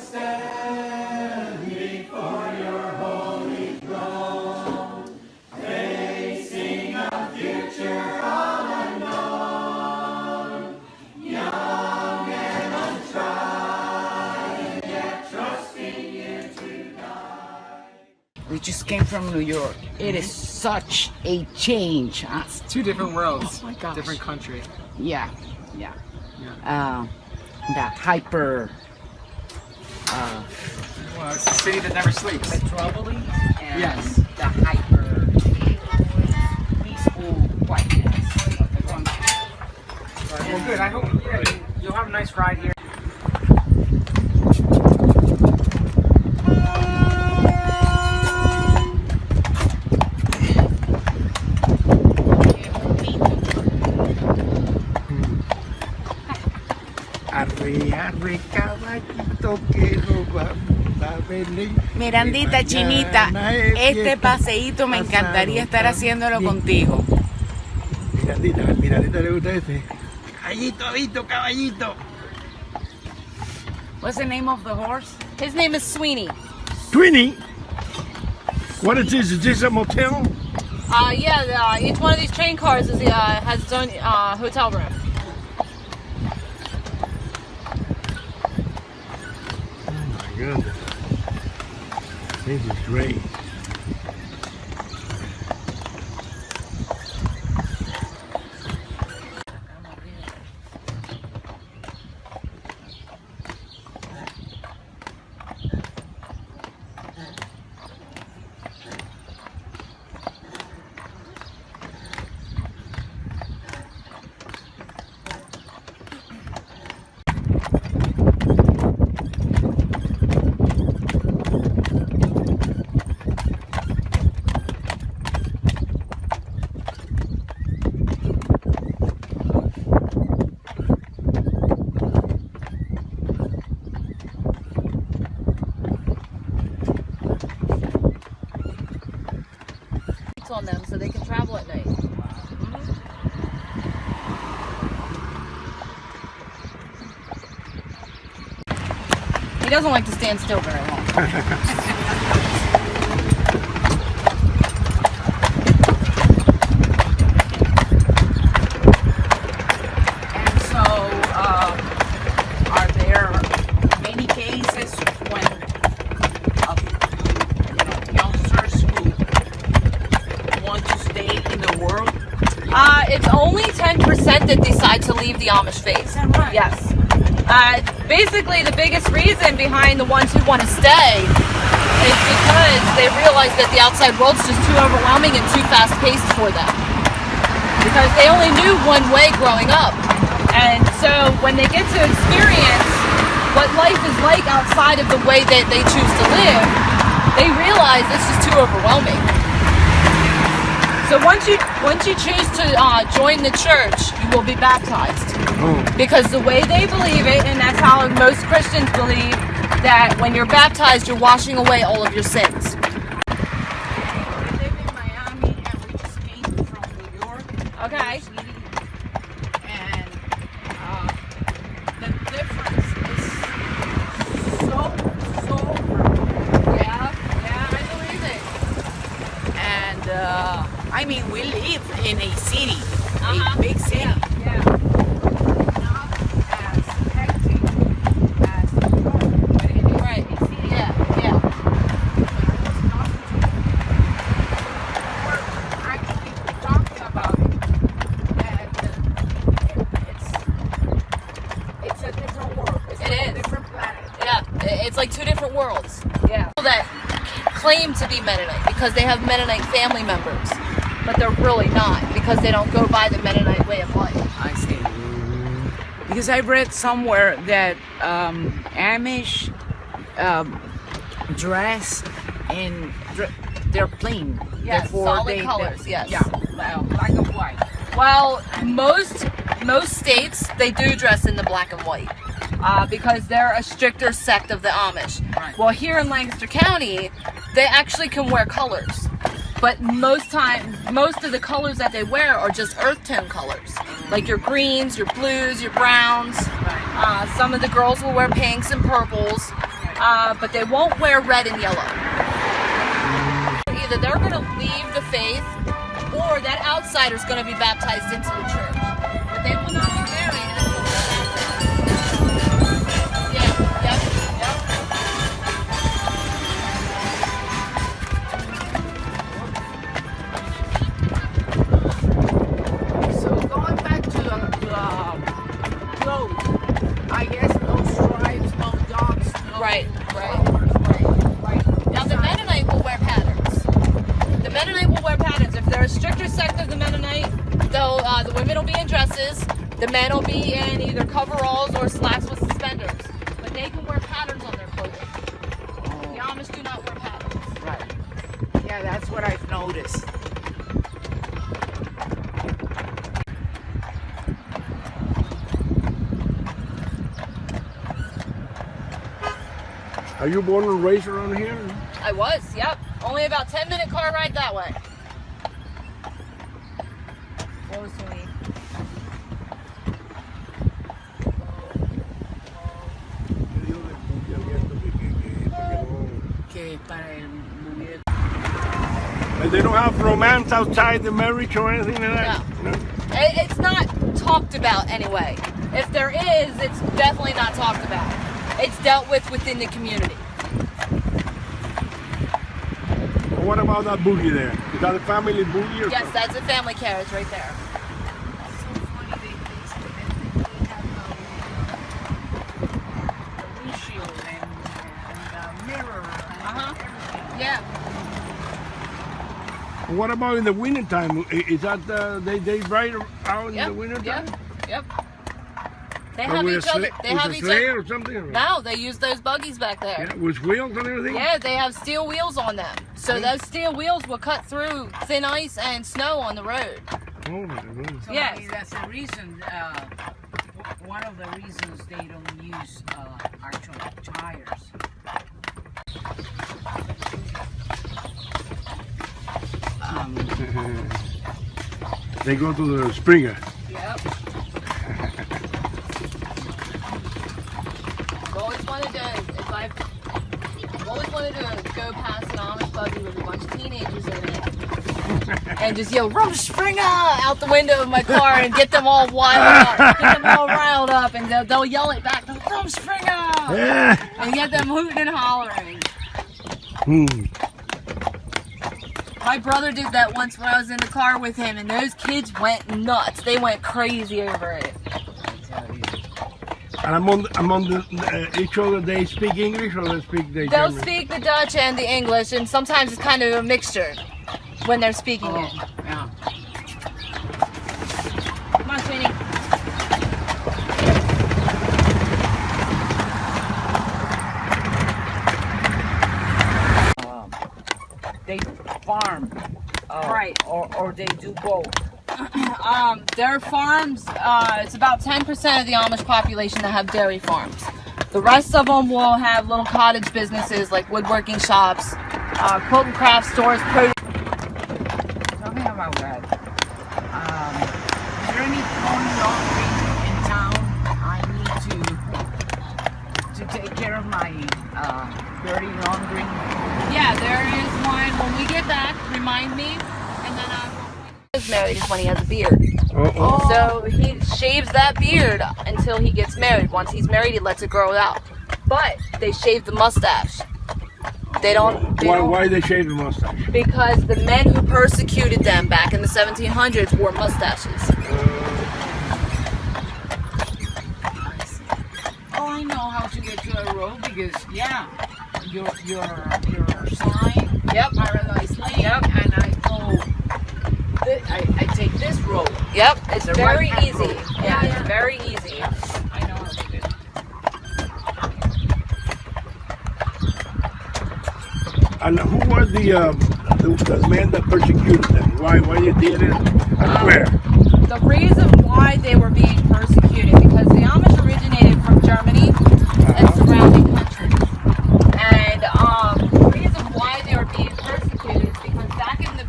Standing for your holy throne, facing a future all unknown, young and untried, yet trusting you to guide. We just came from New York. It is such a change. It's two different worlds, oh my gosh. Different country. Yeah. That hyper. Well, it's a city that never sleeps. Metropoli and Yes. the hyper peaceful quietness of the country. Well, good. I hope you'll have a nice ride here. Mirandita, chinita, este paseíto me encantaría estar haciéndolo contigo. Mirandita le gusta este. Caballito. What's the name of the horse? His name is Sweeney. Twinny? What is this? Is this a motel? Each one of these train cars has its own hotel room. Oh my goodness. This is great. On them so they can travel at night. He doesn't like to stand still very long. And so, are there many cases when youngsters who want to stay in the world? It's only 10% that decide to leave the Amish faith. Is that right? Yes. Basically, the biggest reason behind the ones who want to stay is because they realize that the outside world's just too overwhelming and too fast-paced for them. Because they only knew one way growing up. And so when they get to experience what life is like outside of the way that they choose to live, they realize it's just too overwhelming. So once you choose to join the church, you will be baptized. Because the way they believe it, and that's how most Christians believe, that when you're baptized, you're washing away all of your sins. We live in Miami and we just came from New York. Okay. And the difference is so Yeah, I believe it. and I mean we live in a city, Uh-huh. a big city. Yeah. Not as hectic as New York, but it is Right. a city. Yeah. When I was talking to we're actually talking about it, and it's a different world. It's It like a is. different planet. Yeah, it's like two different worlds. Yeah. People that claim to be Mennonite because they have Mennonite family members, but they're really not because they don't go by the Mennonite way of life. I see. Because I read somewhere that Amish dress in they're plain. Yes, Therefore solid colors, yes. Yeah, black and white. Well, most states they do dress in the black and white because they're a stricter sect of the Amish. Right. Well, here in Lancaster County, they actually can wear colors. But most of the colors that they wear are just earth tone colors, like your greens, your blues, your browns. Some of the girls will wear pinks and purples, but they won't wear red and yellow. Either they're going to leave the faith, or that outsider's going to be baptized into the church. But they will not be married until they're baptized. Yeah, yep. So going back to clothes, I guess no stripes, no dots, no Right. Right. Now the Mennonite will wear patterns. The Mennonite will wear patterns. If they're a stricter sect of the Mennonite, the women will be in dresses. The men will be in either coveralls or slacks with suspenders. But they can wear patterns on their clothing. The Amish do not wear patterns. Right. Yeah, that's what I've noticed. Are you born and raised around here? I was, yep. Only about 10-minute car ride that way. Close to me. And they don't have romance outside the marriage or anything like that? No. It's not talked about anyway. If there is, it's definitely not talked about. It's dealt with within the community. What about that buggy there? Is that a family buggy or Yes, something? that's a family carriage right there. So funny they have the windshield and mirror and everything. Yeah. What about in the wintertime? Is that they ride out in Yep. the wintertime? Yep. They Or have with each a other. sleigh- They with have a each sleigh other. or something? No, they use those buggies back there. Yeah, with wheels and everything? Yeah, they have steel wheels on them. So Yeah. those steel wheels will cut through thin ice and snow on the road. Oh my goodness. So Yes. maybe that's the reason, one of the reasons they don't use actual tires. They go to the Springer. Yep. I've always wanted to go past an Amish buggy with a bunch of teenagers in it and just yell "Rumspringa" out the window of my car and get them all riled up, and they'll yell it back, "Rumspringa," Yeah. and get them hooting and hollering. Hmm. My brother did that once when I was in the car with him, and those kids went nuts. They went crazy over it. And among each other, they speak English or they speak the They'll German? speak the Dutch and the English, and sometimes it's kind of a mixture when they're speaking it. Yeah. Come on, sweetie. They farm, Right. Or they do both. Their farms, it's about 10% of the Amish population that have dairy farms. The rest of them will have little cottage businesses like woodworking shops, quilt and craft stores, produce. Talking about that, is there any phone laundry in town? I need to take care of my dirty laundry. Yeah, there is one. When we get back, remind me, and then is married is when he has a beard. Uh-oh. So he shaves that beard until he gets married. Once he's married, he lets it grow out. But they shave the mustache. They don't. Why they shave the mustache? Because the men who persecuted them back in the 1700s wore mustaches. Oh, I know how to get to a road because your sign. Yep. Paradise Lane. Yep. And I go. I take this road. Yep. It's The very right-hand easy. road. Yeah, it's very easy. I know how to do it. And who were the men that persecuted them? Why they did it? And where? The reason why they were being persecuted because the Amish originated from Germany and surrounding countries. And the reason why they were being persecuted is because back in the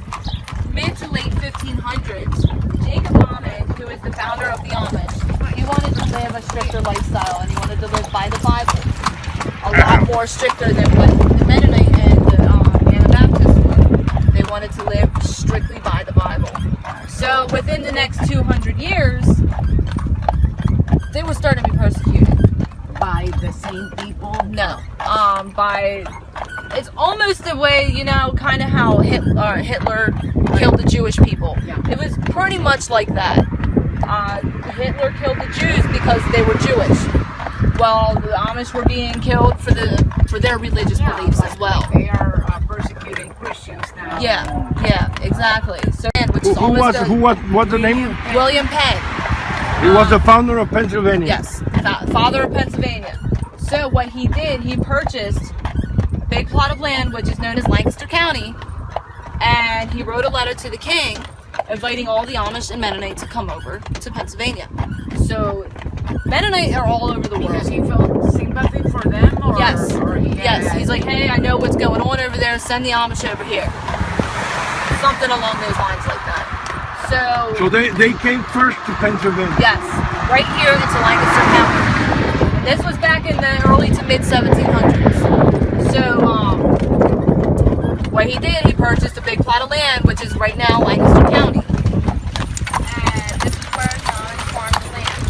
more stricter than what the Mennonite and the Anabaptists were. They wanted to live strictly by the Bible. So within the next 200 years, they were starting to be persecuted. By the same people? No. It's almost the way, you know, kind of how Hitler killed the Jewish people. Yeah. It was pretty much like that. Hitler killed the Jews because they were Jewish. Well, the Amish were being killed for their religious beliefs as well. They are persecuting Christians now. Yeah, exactly. So, which is what's the name? William Penn. He was the founder of Pennsylvania. Yes, father of Pennsylvania. So what he did, he purchased a big plot of land, which is known as Lancaster County, and he wrote a letter to the king inviting all the Amish and Mennonite to come over to Pennsylvania. So Mennonite are all over the world. Because he felt sympathy for them? Or, Yes. Or Yes. He's like, hey, I know what's going on over there. Send the Amish over here. Something along those lines like that. So they came first to Pennsylvania. Yes, right here into Lancaster County. This was back in the early to mid 1700s. So what he did, he purchased a big plot of land, which is right now Lancaster County. And this is where John farmed the land.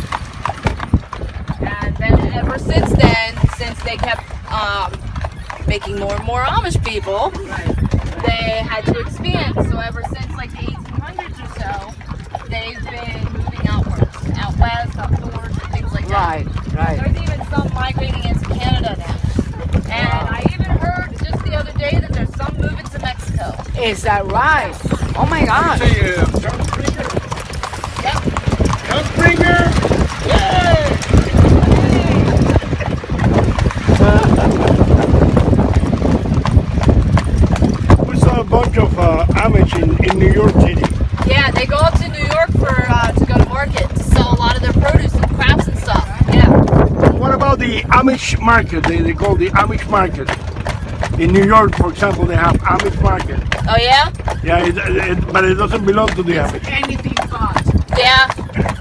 And then ever since then, since they kept making more and more Amish people, they had to expand. So ever since like the 1800s or so, they've been moving outwards, out west, up north, and things like that. Right. There's even some migrating into Canada now. And I even heard just the other day that there's some moving to Mexico. Is that right? Oh my God. Yep. We saw a bunch of Amish in New York City. Yeah, they go up to New York to go to market to sell a lot of their produce and crafts and stuff. Yeah. What about the Amish market? They call the Amish market. In New York, for example, they have Amish market. Oh yeah? Yeah, but it doesn't belong to the Amish. Anything but. Yeah.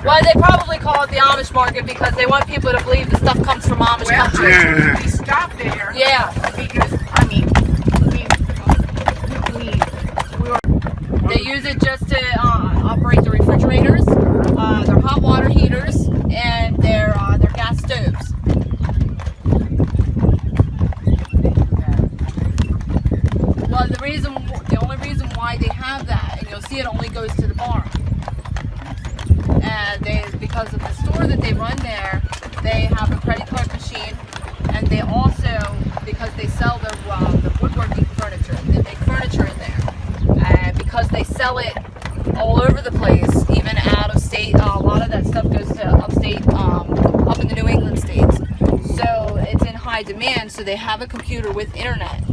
Well, they probably call it the Amish market because they want people to believe the stuff comes from Amish Well, country. Yeah. we stopped there. Yeah. Because, I mean, we were... They use it just to operate the refrigerators, their hot water heaters, and their gas stoves. Well, the only reason why they have that, and you'll see it only goes to the barn. And because of the store that they run there, they have a credit card machine, and they also, because they sell the woodworking furniture, they make furniture in there. And because they sell it all over the place, even out of state, a lot of that stuff goes to upstate, up in the New England states. So it's in high demand, so they have a computer with internet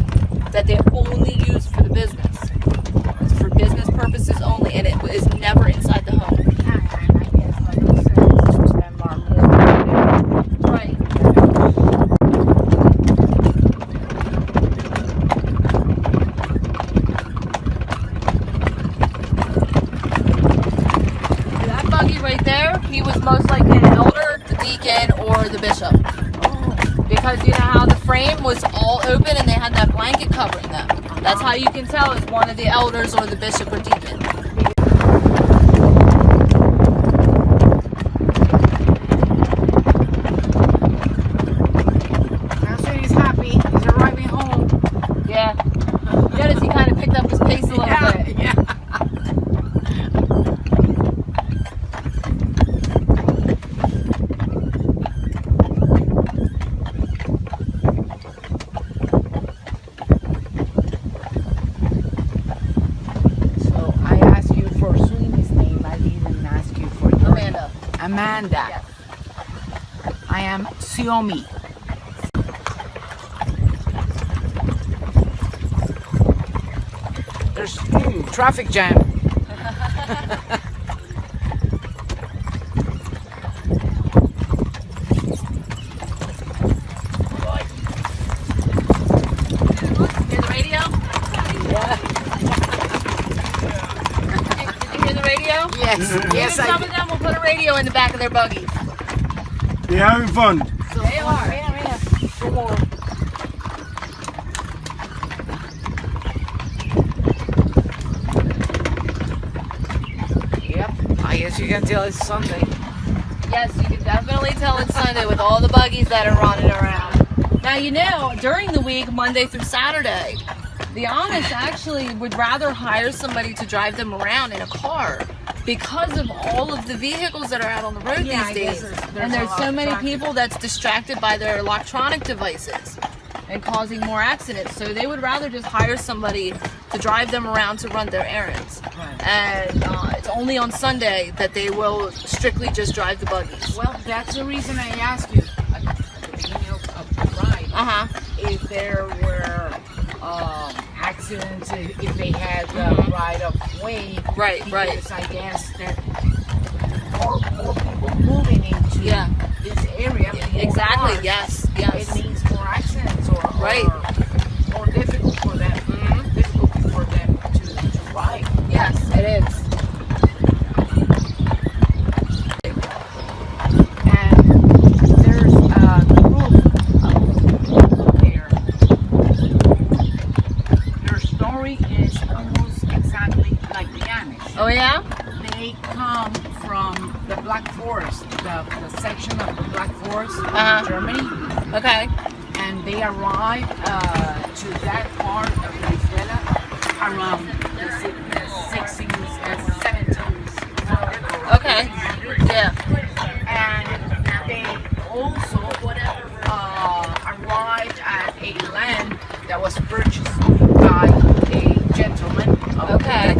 that they only use for the business. It's for business purposes only, and it is never inside the home. Right. That buggy right there, he was most likely an elder, the deacon, or the bishop. Because you know how the frame was all open and they had that blanket covering them. That's how you can tell it's one of the elders or the bishop or deacon. He's happy. He's arriving home. Yeah. Notice he kind of picked up his pace a little bit. Yeah. So I asked you for Suni's name. I didn't ask you for your Amanda. Amanda. Yes. I am Xiaomi. There's traffic jam. Hear the radio? Yeah. Did you hear the radio? Yes. Yes, Some I of them will put a radio in the back of their buggies. They're having fun. They are. Mira. Como guess you can tell it's Sunday. Yes, you can definitely tell it's Sunday with all the buggies that are running around. Now, you know, during the week, Monday through Saturday, the Amish actually would rather hire somebody to drive them around in a car because of all of the vehicles that are out on the road Yeah, I these guess days. there's And a there's lot so of many traffic. people that's distracted by their electronic devices and causing more accidents. So they would rather just hire somebody to drive them around to run their errands. Right. And it's only on Sunday that they will strictly just drive the buggies. Well, that's the reason I asked you at the beginning of the ride if there were accidents, if they had right of way. Right. Because I guess that more people moving into Yeah. this area. More Exactly. cars, Yes. It means more accidents or Right. more difficult for them. Difficulty for them to ride. Yes, it is. And there's a group there. Their story is almost exactly like the Amish. Oh yeah. They come from the Black Forest, the section of the Black Forest in Germany, Okay. and they arrive to that part of Venezuela around the 16s and 17s. Okay. Yeah. And they also arrived at a land that was purchased by a gentleman of Okay.